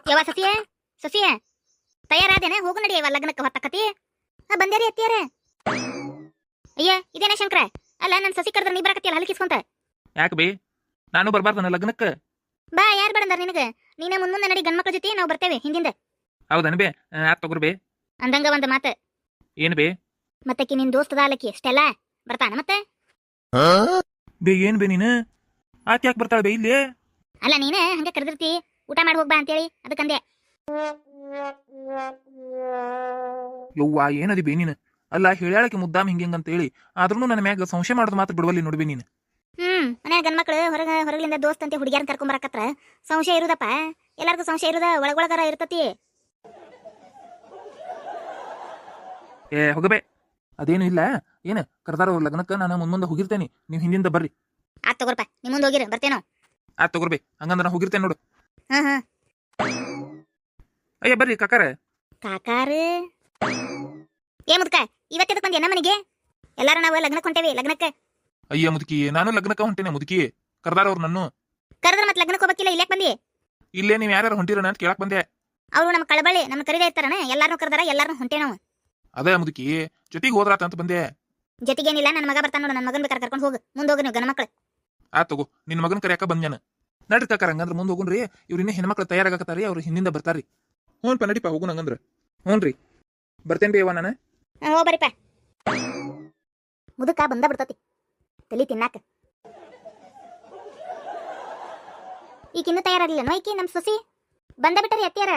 ಯವ್ವ ಸಸಿಯ ಸಸಿಯ ತಯಾರಾದೇನೆ ಹೋಗು ನಡಿಯವ ಲಗ್ನಕ್ಕೆ ಹೊತ್ತಕತಿ ಬಂದ್ಯಾರಿ ಅತ್ತಿಯಾರ ಅಯ್ಯ ಇದೇನ ಶಂಕರ ಅಲ್ಲ ನನ್ನ ಸಸಿ ಕರೆದ್ರೆ ನೀ ಬರಕತ್ತಿಯಲ್ಲ ಹಲಕಿಸ್ಕೊಂತ ಯಾಕೆ ಬೇ ನಾನು ಬರ್ಬಾರ್ದು ನನ್ನ ಲಗ್ನಕ್ಕೆ ಬಾ ಯಾರು ಬೇಡಂದಾರ ನಿನಗೆ ನೀನೇ ಮುಂದೆ ನಡಿ ಗಂಡ್ಮಕ್ಳ ಜೊತೆ ನಾವು ಬರ್ತೇವೆ ಹಿಂದಿಂದ ಹೌದನ್ ಬೇ ಆತ್ ತಗೋರ್ ಬೇ ಅಂದಂಗ ಒಂದು ಮಾತು ಏನ್ ಬೇ ಮತ್ತಕ್ಕಿ ನಿನ್ ದೋಸ್ತದ ಅಲಕ್ಕಿ ಅಷ್ಟೆಲ್ಲ ಬರ್ತಾನ ಮತ್ತೆ ಬೇ ಏನ್ ಬೇ ನೀನು ಆತ್ ಯಾಕೆ ಬರ್ತಾಳ ಬೇ ಇಲ್ಲಿ ಅಲ್ಲ ನೀನೇ ಹಂಗೆ ಕರೆದಿರ್ತಿ ಊಟ ಮಾಡಿ ಹೋಗ್ಬಾ ಅಂತೇಳಿ ಅದಕ್ಕಂದೆ ಯವ್ವ ಏನದಿ ಬೇ ನೀನು ಅಲ್ಲ ಹೇಳ್ಯಾಳಕ್ಕೆ ಮುದ್ದಾಮ್ ಹಿಂಗ ಹೇಳಿ ಆದ್ರೂ ನನ್ನ ಮ್ಯಾಗ ಸಂಶಯ ಮಾಡೋದು ಮಾತ್ರ ಬಿಡುವಲ್ಲಿ ನೋಡ್ಬೇ ನೀನು ಮನ್ಯಾಗ ಗಂಡ್ಮಕ್ಳು ಹೊರಗಿಂದ ದೋಸ್ತ್ ಅಂತ ಹುಡುಗಿಯಾರ ಕರ್ಕೊಂಬರಕತ್ರ ಸಂಶಯ ಇರುದಪ್ಪ ಎಲ್ಲಾರ್ಗು ಸಂಶಯ ಇರುದ ಒಳಗೊಳಗಾರ ಇರ್ತತಿ ಏ ಹೋಗಬೇ ಅದೇನು ಇಲ್ಲ ಏನು ಕರ್ದಾರ ಅವ್ರ ಲಗ್ನಕ್ಕೆ ನಾನು ಮುಂದೆ ಹೋಗಿರ್ತೇನೆ ನೀವು ಹಿಂದಿಂದ ಬರ್ರಿ ಆತ್ ತಗೋರ್ಪ ನಿಮ್ ಮುಂದೆ ಹೋಗಿರ ಬರ್ತೇನೋ ಆತ್ ತಗೋರ್ಬೇ ಹಂಗಂದ್ರ ನಾ ಹೋಗಿರ್ತೇನೆ ನೋಡು ಹಾ ಅಯ್ಯ ಬರ್ರಿ ಕಾಕಾರ ಕಾಕಾರು ಏ ಮುದ್ಕ ಇವತ್ತೆದಕ್ ಬಂದ್ಯಾ ನಮ್ಮ ಮನೆಗೆ ಎಲ್ಲಾರು ನಾವು ಲಗ್ನಕ್ಕೆ ಹೊಂಟೇವಿ ಲಗ್ನಕ್ಕೆ ಅಯ್ಯ ಮುದುಕಿ ನಾನು ಲಗ್ನಕ್ಕೆ ಹೊಂಟೇನೆ ಮುದುಕಿ ಕರ್ದಾರ ಅವ್ರು ನನ್ನ ಕರೆದ್ರ ಮತ್ತೆ ಲಗ್ನಕ್ಕೆ ಹೋಗಕ್ಕಿಲ್ಲ ಇಲ್ಲಾಕ್ ಬಂದಿ ಇಲ್ಲೇ ನೀವು ಯಾರು ಹೊಂಟಿರೋಣ ಅಂತ ಕೇಳಕ್ ಬಂದೆ ಅವ್ರು ನಮ್ಮ ಕಳಬಳ್ಳಿ ನಮ್ಮ ಕರೀದೇ ಇರ್ತಾರನ ಎಲ್ಲಾರು ಕರ್ದಾರ ಎಲ್ಲಾರು ಹೊಂಟೇ ನಾವು ಅದೇ ಮುದುಕಿ ಜೊತೆಗೆ ಹೋದ್ರಾತ ಅಂತ ಬಂದೆ ಜೊತೆಗೇನಿಲ್ಲ ನನ್ನ ಮಗ ಬರ್ತಾನ ನೋಡು ನನ್ನ ಮಗನ್ ಬೇಕಾದ್ರೆ ಕರ್ಕೊಂಡು ಹೋಗು ಮುಂದೆ ಹೋಗಿ ನೀವು ಗಂಡ ಮಕ್ಳು ಆತ್ ತಗೋ ನಿನ್ ಮಗನ್ ಕರ್ಯಾಕ ಬಂದ್ಯಾನ ನಡ್ರಿ ಕಾಕಾರ ಹಂಗಂದ್ರ ಮುಂದೆ ಹೋಗುನ್ರಿ ಇವ್ರ ಇನ್ನೇ ಹೆಣ್ಮಕ್ಳು ತಯಾರಾಗತ್ತಾರಿ ಅವ್ರು ಹಿಂದಿಂದ ಬರ್ತಾರ್ರಿ ಹ್ಞೂನ್ಪ ನಡಿಪ ಹೋಗುನ್ ಹಂಗಂದ್ರ ಹ್ಞೂನ್ರಿ ಬರ್ತೇನ್ರಿ ಅವ್ವ ನಾನು ಹೋ ಬರಿಪ ಮುದುಕ ಬಂದ ಬಿಡ್ತತಿ ತಲಿ ತಿನ್ನಾಕ ಈಗಿನ್ನೂ ತಯಾರಾಗ್ಲಿಲ್ಲ ನೋಯ್ಕಿ ನಮ್ ಸೊಸಿ ಬಂದ ಬಿಟ್ಟರಿ ಅತ್ತಿಯಾರ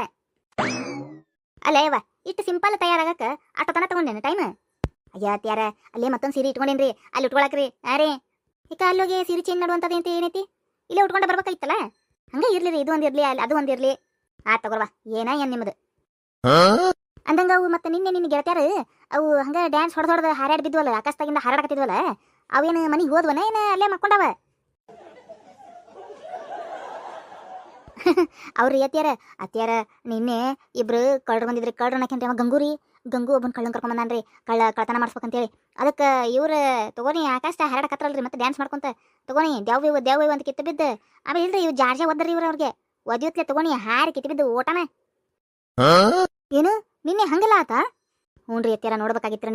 ಅಲ್ಲೇ ಯವ್ವ ಇಷ್ಟು ಸಿಂಪಲ್ ತಯಾರಾಗಕ್ಕ ಅಷ್ಟು ತನ ತಗೊಂಡೇನೆ ಟೈಮ್ ಅಯ್ಯ ಅತ್ತಿಯಾರ ಅಲ್ಲೇ ಮತ್ತೊಂದು ಸೀರೆ ಇಟ್ಕೊಂಡೇನ್ರಿ ಅಲ್ಲಿ ಉಟ್ಕೊಳಕ್ರಿ ಅರೇ ಈಗ ಅಲ್ಲೋಗಿ ಸೀರೆ ಚೇಂಜ್ ಮಾಡುವಂಥದ್ದು ಅಂತ ಏನೈತಿ ಇಲ್ಲೇ ಉಟ್ಕೊಂಡ ಬರ್ಬೇಕಾಯ್ತಲ್ಲ ಹಂಗ ಇರ್ಲಿ ಇದು ಒಂದಿರ್ಲಿ ಅಲ್ಲಿ ಅದು ಒಂದಿರ್ಲಿ ತಗೋರ್ವಾ ಏನ್ ನಿಮ್ಮದು ಅಂದಂಗ ಅವು ಮತ್ತೆ ನಿನ್ನೆ ಗೆಳತ್ಯಾರ ಅವು ಹಂಗ ಡ್ಯಾನ್ಸ್ ಹೊಡೆದ ಹಾರಾಡ್ ಬಿದ್ವಲ್ಲ ಆಕಾಶದಾಗಿಂದ ಹಾರಾಡಕತ್ತಿದ್ವಲ್ಲ ಅವೇನು ಮನಿಗೆ ಹೋದ್ವನ ಏನ ಅಲ್ಲೇ ಮಕ್ಕೊಂಡವ ಅವ್ರಿ ಅತ್ಯಾರ ನಿನ್ನೆ ಇಬ್ರು ಕಳ್ರು ಬಂದಿದ್ರಿ ಕಳ್ರು ಅನ್ನಕಂತ ಗಂಗು ಒಬ್ಬನ ಕಳ್ಳನ್ ಕರ್ಕೊಂಬಂದಾನ್ರಿ ಕಳ್ತನ ಮಾಡಿಸ್ಬೇಕಂತೇಳಿ ಅದಕ್ಕೆ ಇವ್ರು ತಗೋನಿ ಆಕಾಶ ಹಾರಾಡಕತ್ರಲ್ರಿ ಮತ್ತೆ ಡ್ಯಾನ್ಸ್ ಮಾಡ್ಕೊಂತ ತಗೋನಿ ದೇವ್ ಅಂತ ಕಿತ್ತು ಬಿದ್ದು ಆಮೇಲೆ ಇಲ್ರಿ ಇವ್ ಜಾರ್ಜ ಒದ್ದರಿ ಇವ್ರು ಅವ್ರಿಗೆ ಒದಿಯತ್ಲೆ ತಗೋನಿ ಹಾರಿ ಕಿತ್ತು ಬಿದ್ದು ಓಟನ ಏನು ನಿನ್ನೆ ಹಂಗಲ್ಲ ಆತ ಹ್ಞೂನ್ರಿ ಅತ್ಯಾರ ನೋಡ್ಬೇಕಾಗಿತ್ರ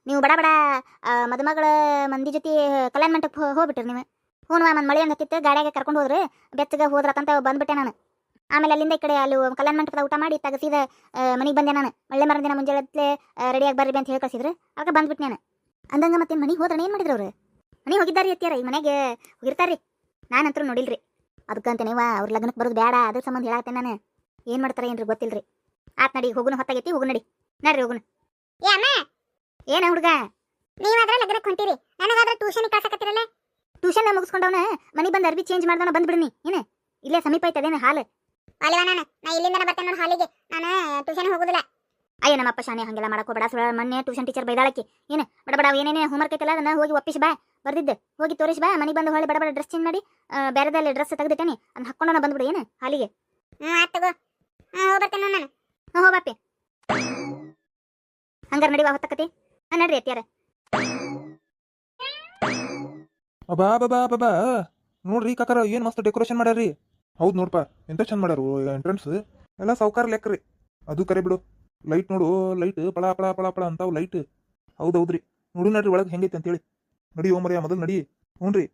ನೀವು ಬಡ ಮದುಮಗಳ ಮಂದಿ ಜೊತೆ ಕಲ್ಯಾಣ ಮಂಟಪಕ್ಕೆ ಹೋಗ್ಬಿಟ್ರಿ ನೀವು ಹ್ಞೂ ಒಂದು ಮಳೆ ಹತ್ತಿತ್ತು ಗಾಡಿಯಾಗ ಕರ್ಕೊಂಡು ಹೋದ್ರೆ ಬೆಚ್ಚಗೆ ಹೋದ್ರತಂತ ಬಂದ್ಬಿಟ್ಟೆ ನಾನು ಆಮೇಲೆ ಅಲ್ಲಿಂದ ಈ ಕಡೆ ಅಲ್ಲಿ ಕಲ್ಯಾಣ ಮಂಟಪದ ಊಟ ಮಾಡಿ ತಗಸಿದ ಮನೆಗೆ ಬಂದೆ ನಾನು ಮಳೆ ಮರದಿನ ಮುಂಜಾನೆ ರೆಡಿಯಾಗಿ ಬರ್ರಿ ಅಂತ ಹೇಳಿ ಕಳಿಸಿದ್ರು ಅದಕ್ಕೆ ಬಂದ್ಬಿಟ್ಟು ನಾನು ಅಂದಂಗ ಮತ್ತೆ ಮನೆಗೆ ಹೋದ್ರೆ ಏನು ಮಾಡಿದ್ರು ಅವ್ರು ಮನೆಗೆ ಹೋಗಿದ್ದಾರಿ ಅತ್ಯಾರ ಈ ಮನೆಗೆ ಹೋಗಿರ್ತಾರ್ರಿ ನಾನಂತರೂ ನೋಡಿಲ್ರಿ ಅದಕ್ಕಂತ ನೀವು ಅವ್ರ ಲಗ್ನಕ್ಕೆ ಬರೋದು ಬೇಡ ಅದ್ರ ಸಂಬಂಧ ಹೇಳತ್ತೆ ನಾನು ಏನು ಮಾಡ್ತಾರೆ ಏನ್ರಿ ಗೊತ್ತಿಲ್ರಿ ಆತ್ ನಡಿ ಹೋಗುನು ಹೊತ್ತಾಗೈತಿ ಹೋಗು ನಡ್ರಿ ಹೋಗುನು ಏನ ಹುಡುಗ ನೀವಾದ್ರೆ ಲಗ್ನಕ್ಕೆ ಹೊಂಟಿರಿ ನನಗಾದ್ರೆ ಟ್ಯೂಷನ್ ಕಳ್ಸಕತ್ತಿರಲ್ಲ ಟ್ಯೂಷನ್ ಮುಗಿಸ್ಕೊಂಡವನ ಮನೆ ಬಂದು ಅರ್ಬಿ ಚೇಂಜ್ ಮಾಡ್ದವನ ಬಂದ್ಬಿಡ್ನಿ ಏನ ಇಲ್ಲೇ ಸಮೀಪ ಐತದೇನು ಹಾಲು ಅಲ್ವಾ ನಾ ಇಲ್ಲಿಂದ ಬರ್ತೇನೆ ನೋಡಿ ಹಾಲಿಗೆ ನಾನು ಟ್ಯೂಷನ್ ಹೋಗುದಿಲ್ಲ ಅಯ್ಯ ನಮ್ಮಪ್ಪ ಶಾನೆ ಹಂಗೆಲ್ಲ ಮಾಡಕೋಬೇಡ ಸುಳ್ಳ ಮೊನ್ನೆ ಟ್ಯೂಷನ್ ಟೀಚರ್ ಬೈದಾಳಕ್ಕೆ ಏನು ಬಡ ಏನೇನೇ ಹೋಮ್ವರ್ಕ್ ಐತಲ್ಲ ಅದನ್ನ ಹೋಗಿ ಒಪ್ಪಿಸಿ ಬಾ ಬರ್ದಿದ್ದೆ ಹೋಗಿ ತೋರಿಸಿ ಬಾ ಮನೆಗೆ ಬಂದು ಹೊಳ್ಳಿ ಬಡ ಡ್ರೆಸ್ ಚೇಂಜ್ ಮಾಡಿ ಬೇರೆದಲ್ಲಿ ಡ್ರೆಸ್ ತೆಗೆದಿಟ್ಟೇನೆ ಅದನ್ನ ಹಾಕ್ಕೊಂಡು ಬಂದ್ಬಿಡು ಏನು ಹಾಲಿಗೆ ಬರ್ತೇನೆ ನಾನು ಹೋ ಬಾಪಿ ಹಂಗಾರ ನಡಿವಾ ಹೊತ್ತಕತಿ ನಡ್ರಿ ಅತ್ಯಾರ ಬಾ ನೋಡ್ರಿ ಕಾಕಾರ ಏನ್ ಮಸ್ತ್ ಡೆಕೋರೇಷನ್ ಮಾಡ್ಯಾರಿ ಹೌದ್ ನೋಡ್ಪ ಎಂತ ಚಂದ ಮಾಡ್ಯಾರು ಎಂಟ್ರೆನ್ಸ್ ಎಲ್ಲ ಸೌಕಾರ ಲೆಕ್ಕ್ರಿ ಅದು ಕರೆ ಬಿಡು ಲೈಟ್ ನೋಡು ಲೈಟ್ ಪಳ ಪಳ ಪಳ ಪಳ ಅಂತಾವ್ ಲೈಟ್ ಹೌದೌದ್ರಿ ನೋಡು ನಡ್ರಿ ಒಳಗೆ ಹೆಂಗೈತೆ ಅಂತೇಳಿ ನಡಿ ಓಮರಿಯ ಮೊದಲು ನಡಿ ಹ್ಞೂನ್ರಿ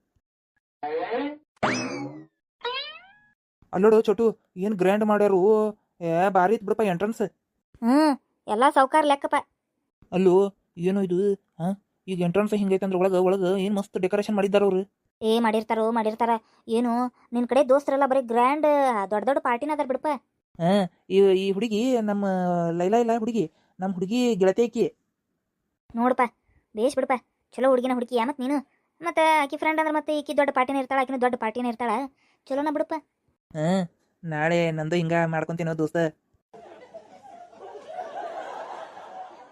ಅಲ್ಲೋಡು ಚೋಟು ಏನ್ ಗ್ರ್ಯಾಂಡ್ ಮಾಡ್ಯಾರು ಬಾರಿ ಇತ್ ಬಿಡಪ್ಪ ಎಂಟ್ರೆನ್ಸ್ ಎಲ್ಲ ಸೌಕಾರ ಲೆಕ್ಕಪ್ಪ ಅಲ್ಲೋ ಏನೋ ಇದು ಈಗ ಎಂಟ್ರೆನ್ಸ್ ಹಿಂಗೈತೆ ಅಂದ್ರೆ ಒಳಗೆ ಏನ್ ಮಸ್ತ್ ಡೆಕೋರೇಷನ್ ಮಾಡಿದಾರ ಅವ್ರು ಮಾಡಿರ್ತಾರ ಏನು ನಿನ್ ಕಡೆ ದೋಸ್ತರೆಲ್ಲ ಬರೀ ಗ್ರ್ಯಾಂಡ್ ದೊಡ್ಡ ಪಾರ್ಟಿನ ಅದಾರ ಬಿಡಪ್ಪ ಈ ಹುಡುಗಿ ನಮ್ಮ ಲೈಲಾ ಹುಡುಗಿ ನಮ್ಮ ಹುಡುಗಿ ಗೆಳತಿ ಆಕಿ ನೋಡಪ್ಪ ಬೇಷ್ ಬಿಡಪ್ಪ ಚಲೋ ಹುಡುಗಿನ ಹುಡುಕಿ ಮತ್ ನೀನು ಮತ್ತೆ ಆಕಿ ಫ್ರೆಂಡ್ ಅಂದ್ರೆ ಮತ್ತೆ ಈಕಿ ದೊಡ್ಡ ಪಾರ್ಟಿನ ಇರ್ತಾಳ ಆಕಿನ ದೊಡ್ಡ ಪಾರ್ಟಿನ ಇರ್ತಾಳ ಚಲೋನ ಬಿಡಪ್ಪ ನಾಳೆ ನಂದು ಹಿಂಗ ಮಾಡ್ಕೊಂತೀನೋ ದೋಸ್ತ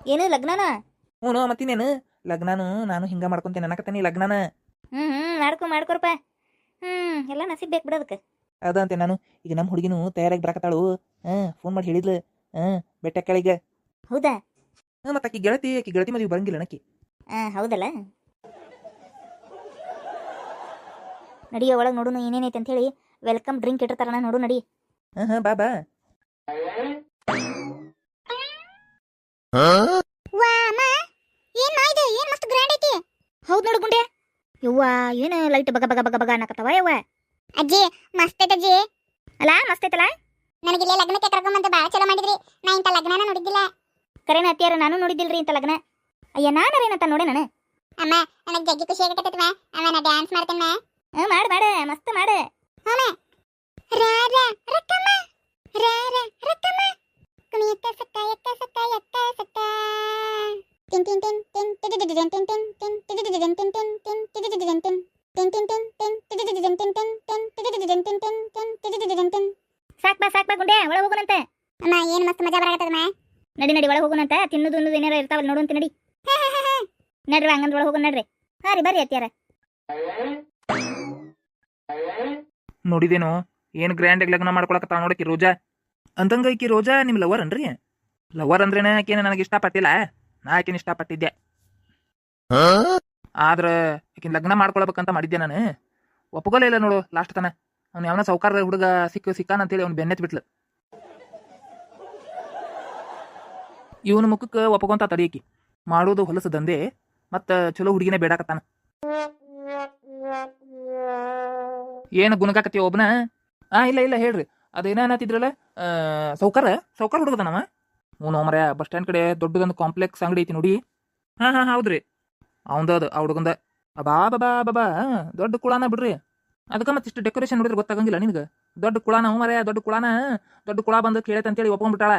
ಏನು ಲಗ್ನನ ಹ್ಞೂ ಮತ್ತಿನೇನು ಲಗ್ನಾನು ನಾನು ಹಿಂಗ ಮಾಡ್ಕೊಂತೀನಿ ಅನ್ನಕತ್ತೀನಿ ಲಗ್ನಾನ ಮಾಡ್ಕೊರಪ್ಪ ಎಲ್ಲ ನಸೀಬ್ ಬೇಕು ಬಿಡೋದಕ್ಕೆ ಅದಂತೆ ನಾನು ಈಗ ನಮ್ಮ ಹುಡುಗಿನೂ ತಯಾರಾಗಿ ಬರಾಕತ್ತಾಳು ಫೋನ್ ಮಾಡಿ ಹೇಳಿದ್ಲು ಬೆಟ್ಟ ಕೆಳಗೆ ಹೌದಾ ಮತ್ತೆ ಆಕಿ ಗೆಳತಿ ಮದುವೆ ಬರಂಗಿಲ್ಲ ನಕ್ಕಿ ಹೌದಲ್ಲ ನಡಿಯೋ ಒಳಗೆ ನೋಡು ಏನೇನೈತೆ ಅಂತ ಹೇಳಿ ವೆಲ್ಕಮ್ ಡ್ರಿಂಕ್ ಇಟ್ಟಿರ್ತಾರ ನೋಡು ನಡಿ ಬಾ ವಾ ಅಮ್ಮ ಏನ್ ಇದು ಏನ್ ಮಸ್ತ್ ಗ್ರ್ಯಾಂಡ್ ಐತಿ. ಹೌದ್ ನೋಡು ಗುಂಡೆ. ಯವ್ವ ಏನು ಲೈಟ್ ಬಗ ಬಗ ಬಗ ಬಗ ಅನ್ನಕತ್ತವ ಯವ್ವ. ಅಜ್ಜಿ ಮಸ್ತ್ ಐತ ಅಜ್ಜಿ. ಅಲ್ಲ ಮಸ್ತ್ ಐತಲ್ಲ. ನನಗೆ ಇಲ್ಲೇ ಲಗ್ನಕ್ಕೆ ಕರ್ಕೊಂಬಂದು ಭಾಳ ಚಲೋ ಮಾಡಿದ್ರಿ. ನಾ ಇಂಥ ಲಗ್ನನ ನೋಡಿದ್ದಿಲ್ಲ. ಕರೆನ ಅತ್ತಿಯಾರ ನಾನು ನೋಡಿದ್ದಿಲ್ರಿ ಇಂಥ ಲಗ್ನ. ಅಯ್ಯ ನಾನರೇನಂತ ನೋಡೆ ನಾನು. ಅಮ್ಮ ನನಗೆ ಜಗ್ಗಿ ಖುಷಿ ಆಗತ್ತೈತಮ್ಮ. ಅಮ್ಮ ನಾ ಡ್ಯಾನ್ಸ್ ಮಾಡ್ತೇನೆ. ಮಾಡು ಮಾಡು ಮಸ್ತ್ ಮಾಡು. ಅಮ್ಮ ರಾರಾ ರಕ್ಕಮ್ಮ ರಾರಾ ರಕ್ಕಮ್ಮ ಕುಣಿಯತ್ತ ಸಕ್ಕ ಎತ್ತ ಸಕ್ಕ ಎತ್ತ ಸಕ್ಕ ಟಿನ್ ಟಿನ್ ಟಿನ್ ಟಿನ್ ಟಿಡಿಡಿಡಿನ್ ಟಿನ್ ಟಿನ್ ಟಿನ್ ಟಿಡಿಡಿಡಿನ್ ಟಿನ್ ಟಿನ್ ಟಿನ್ ಟಿಡಿಡಿಡಿನ್ ಟಿನ್ ಟಿನ್ ಟಿನ್ ಟಿನ್ ಟಿನ್ ಟಿಡಿಡಿಡಿನ್ ಟಿನ್ ಟಿನ್ ಟಿನ್ ಟಿಡಿಡಿಡಿನ್ ಟಿನ್ ಟಿನ್ ಟಿನ್ ಟಿಡಿಡಿಡಿನ್ ಟಿನ್. ಸಾಕ್ ಬಾ ಗುಂಡೆ ಒಳಗೆ ಹೋಗೋಣಂತೆ. ಅಮ್ಮ ಏನು ಮಸ್ತ್ ಮಜಾ ಬರಕತ್ತದಮ್ಮ. ನಡಿ ನಡಿ ಒಳಗೆ ಹೋಗೋಣಂತ. ತಿನ್ನೋದು ಉನ್ನೋದು ಏನಾರ ಇರ್ತಾವಲ್ಲ ನೋಡು ಅಂತ ನಡಿ. ನಡ್ರಿ ಹಂಗಂದ್ ಒಳಗೆ ಹೋಗೋಣ ನಡ್ರಿ. ಹಾ ರೀ ಬರ್ರಿ ಅತ್ತಿಯಾರ. ನೋಡಿದೇನು ಏನು ಗ್ರ್ಯಾಂಡ್ ಲಗ್ನ ಮಾಡ್ಕೊಳಕತ್ತಾಳ ನೋಡಕಿ ರೋಜಾ. ಅಂದಂಗ ಈಕಿ ರೋಜಾ ನಿಮ್ ಲವರ್ ಅನ್ರಿ? ಲವರ್ ಅಂದ್ರೇನ ಆಕೇನ ನನಗೆ ಇಷ್ಟಪಟ್ಟಿಲ್ಲ, ನಾ ಆಕಿನ ಇಷ್ಟಪಟ್ಟಿದ್ದೆ. ಆದ್ರ ಆಕಿನ ಲಗ್ನ ಮಾಡ್ಕೊಳ್ಬೇಕಂತ ಮಾಡಿದ್ದೆ ನಾನು. ಒಪ್ಪಗೋಲೇ ಇಲ್ಲ ನೋಡು ಲಾಸ್ಟ್ ತನ. ಅವ್ನು ಯಾವನ ಸೌಕಾರ ಹುಡುಗ ಸಿಕ್ಕಾನ ಅಂತೇಳಿ ಅವ್ನು ಬೆನ್ನೆತ್ ಬಿಟ್ಲು. ಇವನ ಮುಖಕ್ಕೆ ಒಪ್ಪಕೊಂತ ತಡಿಯಕಿ ಮಾಡೋದು ಹೊಲಸು ದಂಧೆ. ಮತ್ತ ಚಲೋ ಹುಡುಗಿನೇ ಬೇಡಾಕತ್ತಾನ. ಏನು ಗುಣಗಾಕತ್ತೀವ ಒಬ್ಬನ? ಇಲ್ಲ ಇಲ್ಲ ಹೇಳ್ರಿ. ಅದೇನತ್ತಿದ್ರಲ್ಲ ಸೌಕಾರ ಹುಡುಗದನವ. ಹ್ಞೂ ಮರ ಬಸ್ ಸ್ಟ್ಯಾಂಡ್ ಕಡೆ ದೊಡ್ಡದೊಂದು ಕಾಂಪ್ಲೆಕ್ಸ್ ಅಂಗಡಿ ಐತಿ ನೋಡಿ. ಹಾ ಹೌದ್ರಿ ಅವಂದ ಅದು ಆ ಹುಡುಗಂದ. ಬಾಬಾ ದೊಡ್ಡ ಕುಳಾನ ಬಿಡ್ರಿ. ಅದಕ್ಕೆ ಮತ್ತಿಷ್ಟು ಡೆಕೋರೇಷನ್ ನೋಡಿದ್ರೆ ಗೊತ್ತಾಗಂಗಿಲ್ಲ ನಿನಗೆ. ದೊಡ್ಡ ಕುಳಾನ ಮರ ದೊಡ್ಡ ಕುಳಾನ. ದೊಡ್ಡ ಕುಳ ಬಂದು ಕೇಳೈತೆ ಅಂತೇಳಿ ಒಪ್ಕೊಂಡ್ಬಿಟ್ಟಾಳ.